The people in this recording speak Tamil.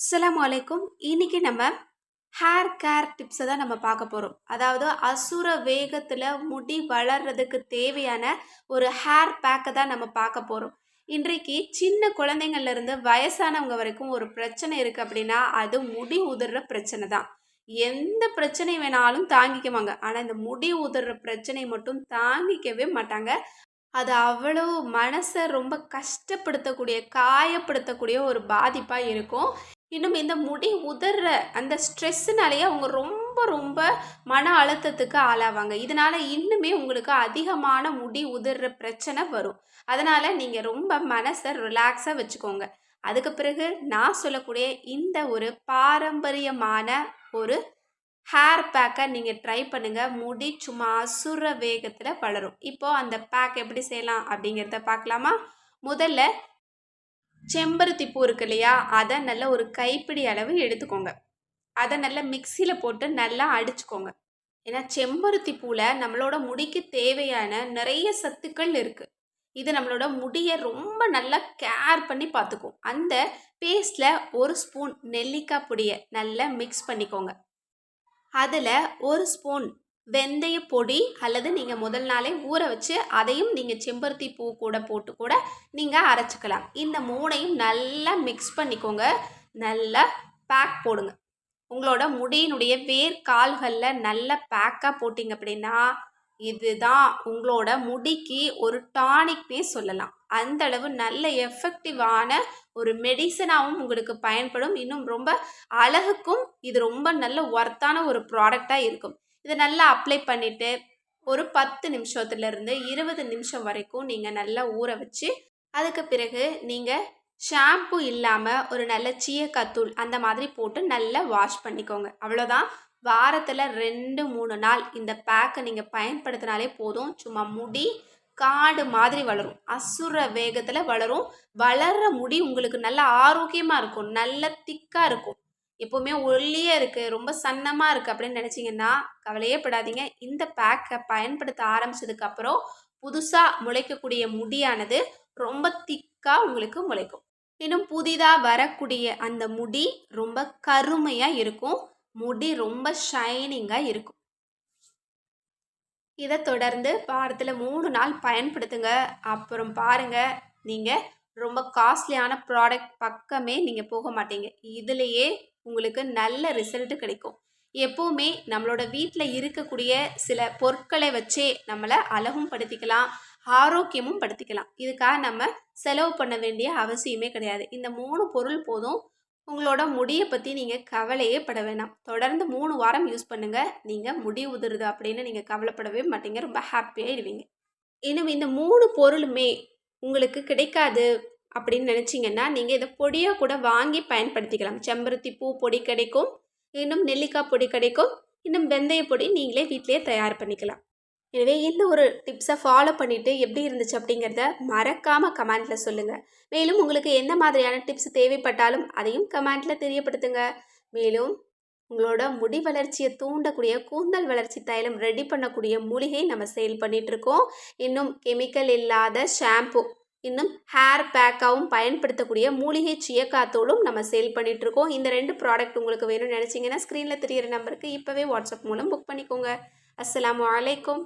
அஸ்ஸலாமு அலைக்கும். இன்னைக்கு நம்ம ஹேர் கேர் டிப்ஸை தான் நம்ம பார்க்க போகிறோம். அதாவது அசுர வேகத்தில் முடி வளர்றதுக்கு தேவையான ஒரு ஹேர் பேக்கை தான் நம்ம பார்க்க போகிறோம். இன்றைக்கு சின்ன குழந்தைங்கள்ல இருந்து வயசானவங்க வரைக்கும் ஒரு பிரச்சனை இருக்குது அப்படின்னா அது முடி உதிர்ற பிரச்சனை தான். எந்த பிரச்சனை வேணாலும் தாங்கிக்குவாங்க. ஆனால் இந்த முடி உதிர்ற பிரச்சனை மட்டும் தாங்கிக்கவே மாட்டாங்க. அது அவ்வளோ மனசை ரொம்ப கஷ்டப்படுத்தக்கூடிய, காயப்படுத்தக்கூடிய ஒரு பாதிப்பாக இருக்கும். இன்னும் இந்த முடி உதிர்ற அந்த ஸ்ட்ரெஸ்ஸுனாலேயே அவங்க ரொம்ப ரொம்ப மன அழுத்தத்துக்கு ஆளாவாங்க. இதனால இன்னுமே உங்களுக்கு அதிகமான முடி உதிர்ற பிரச்சனை வரும். அதனால நீங்கள் ரொம்ப மனசை ரிலாக்ஸாக வச்சுக்கோங்க. அதுக்கு பிறகு நான் சொல்லக்கூடிய இந்த ஒரு பாரம்பரியமான ஒரு ஹேர் பேக்கை நீங்கள் ட்ரை பண்ணுங்கள். முடி சும்மா அசுர வேகத்தில் வளரும். இப்போது அந்த பேக் எப்படி செய்யலாம் அப்படிங்கிறத பார்க்கலாமா? முதல்ல செம்பருத்தி பூ இருக்கு இல்லையா, அதை நல்ல ஒரு கைப்பிடி அளவு எடுத்துக்கோங்க. அதை நல்லா மிக்சியில் போட்டு நல்லா அடிச்சுக்கோங்க. ஏன்னா செம்பருத்தி பூவில் நம்மளோட முடிக்கு தேவையான நிறைய சத்துக்கள் இருக்குது. இது நம்மளோட முடியை ரொம்ப நல்லா கேர் பண்ணி பார்த்துக்கும். அந்த பேஸ்ட்டில் ஒரு ஸ்பூன் நெல்லிக்காய் பொடியை நல்லா மிக்ஸ் பண்ணிக்கோங்க. அதில் ஒரு ஸ்பூன் வெந்தய பொடி அல்லது நீங்கள் முதல் நாளே ஊற வச்சு அதையும் நீங்கள் செம்பருத்தி பூ கூட போட்டு கூட நீங்கள் அரைச்சிக்கலாம். இந்த மூணையும் நல்லா மிக்ஸ் பண்ணிக்கோங்க. நல்லா பேக் போடுங்க. உங்களோட முடியினுடைய வேர் கால்களில் நல்லா பேக்காக போட்டிங்க அப்படின்னா இதுதான் உங்களோட முடிக்கு ஒரு டானிக்னே சொல்லலாம். அந்த அளவு நல்ல எஃபெக்டிவான ஒரு மெடிசனாகவும் உங்களுக்கு பயன்படும். இன்னும் ரொம்ப அழகுக்கும் இது ரொம்ப நல்ல ஒர்த்தான ஒரு ப்ராடக்டாக இருக்கும். இதை நல்லா அப்ளை பண்ணிவிட்டு ஒரு 10 நிமிஷத்துலேருந்து 20 நிமிஷம் வரைக்கும் நீங்கள் நல்லா ஊற வச்சு அதுக்கு பிறகு நீங்கள் ஷாம்பு இல்லாமல் ஒரு நல்ல சீயக்காத்தூள் அந்த மாதிரி போட்டு நல்லா வாஷ் பண்ணிக்கோங்க. அவ்வளோதான். வாரத்தில் 2-3 நாள் இந்த பேக்கை நீங்கள் பயன்படுத்தினாலே போதும். சும்மா முடி காடு மாதிரி வளரும். அசுர வேகத்தில் வளரும். வளர்கிற முடி உங்களுக்கு நல்ல ஆரோக்கியமாக இருக்கும். நல்ல திக்காக இருக்கும். எப்போவுமே ஒல்லியாக இருக்குது, ரொம்ப சன்னமாக இருக்குது அப்படின்னு நினச்சிங்கன்னா கவலையே படாதீங்க. இந்த பேக்கை பயன்படுத்த ஆரம்பித்ததுக்கப்புறம் புதுசாக முளைக்கக்கூடிய முடியானது ரொம்ப திக்காக உங்களுக்கு முளைக்கும். இன்னும் புதிதாக வரக்கூடிய அந்த முடி ரொம்ப கருமையாக இருக்கும். முடி ரொம்ப ஷைனிங்காக இருக்கும். இதை தொடர்ந்து வாரத்தில் 3 நாள் பயன்படுத்துங்க. அப்புறம் பாருங்கள், நீங்கள் ரொம்ப காஸ்ட்லியான ப்ராடக்ட் பக்கமே நீங்கள் போக மாட்டீங்க. இதுலேயே உங்களுக்கு நல்ல ரிசல்ட்டு கிடைக்கும். எப்போவுமே நம்மளோட வீட்டில் இருக்கக்கூடிய சில பொருட்களை வச்சே நம்மளை அழகும் படுத்திக்கலாம், ஆரோக்கியமும் படுத்திக்கலாம். இதுக்காக நம்ம செலவு பண்ண வேண்டிய அவசியமே கிடையாது. இந்த 3 பொருள் போதும். உங்களோட முடியை பற்றி நீங்கள் கவலையே பட வேணாம். தொடர்ந்து 3 வாரம் யூஸ் பண்ணுங்கள். நீங்கள் முடி உதிருது அப்படின்னு நீங்கள் கவலைப்படவே மாட்டீங்க. ரொம்ப ஹாப்பியாகிடுவீங்க. இன்னும் இந்த 3 பொருளுமே உங்களுக்கு கிடைக்காது அப்படின்னு நினச்சிங்கன்னா நீங்கள் இதை பொடியாக கூட வாங்கி பயன்படுத்திக்கலாம். செம்பருத்தி பூ பொடி கிடைக்கும், இன்னும் நெல்லிக்காய் பொடி கிடைக்கும், இன்னும் வெந்தய பொடி நீங்களே வீட்டிலேயே தயார் பண்ணிக்கலாம். எனவே இந்த ஒரு டிப்ஸை ஃபாலோ பண்ணிவிட்டு எப்படி இருந்துச்சு அப்படிங்கிறத மறக்காமல் கமெண்ட்டில் சொல்லுங்கள். மேலும் உங்களுக்கு எந்த மாதிரியான டிப்ஸ் தேவைப்பட்டாலும் அதையும் கமெண்ட்டில் தெரியப்படுத்துங்க. மேலும் உங்களோட முடி வளர்ச்சியை தூண்டக்கூடிய கூந்தல் வளர்ச்சி தைலம் ரெடி பண்ணக்கூடிய மூலிகை நம்ம சேல் பண்ணிகிட்ருக்கோம். இன்னும் கெமிக்கல் இல்லாத ஷாம்பு, இன்னும் ஹேர் பேக்காகவும் பயன்படுத்தக்கூடிய மூலிகை சீயக்காத்தூளும் நம்ம சேல் பண்ணிகிட்ருக்கோம். இந்த 2 ப்ராடக்ட் உங்களுக்கு வேணும்னு நினச்சிங்கன்னா ஸ்க்ரீனில் தெரிகிற நம்பருக்கு இப்போவே வாட்ஸ்அப் மூலம் புக் பண்ணிக்கோங்க. அஸ்ஸலாமு அலைக்கும்.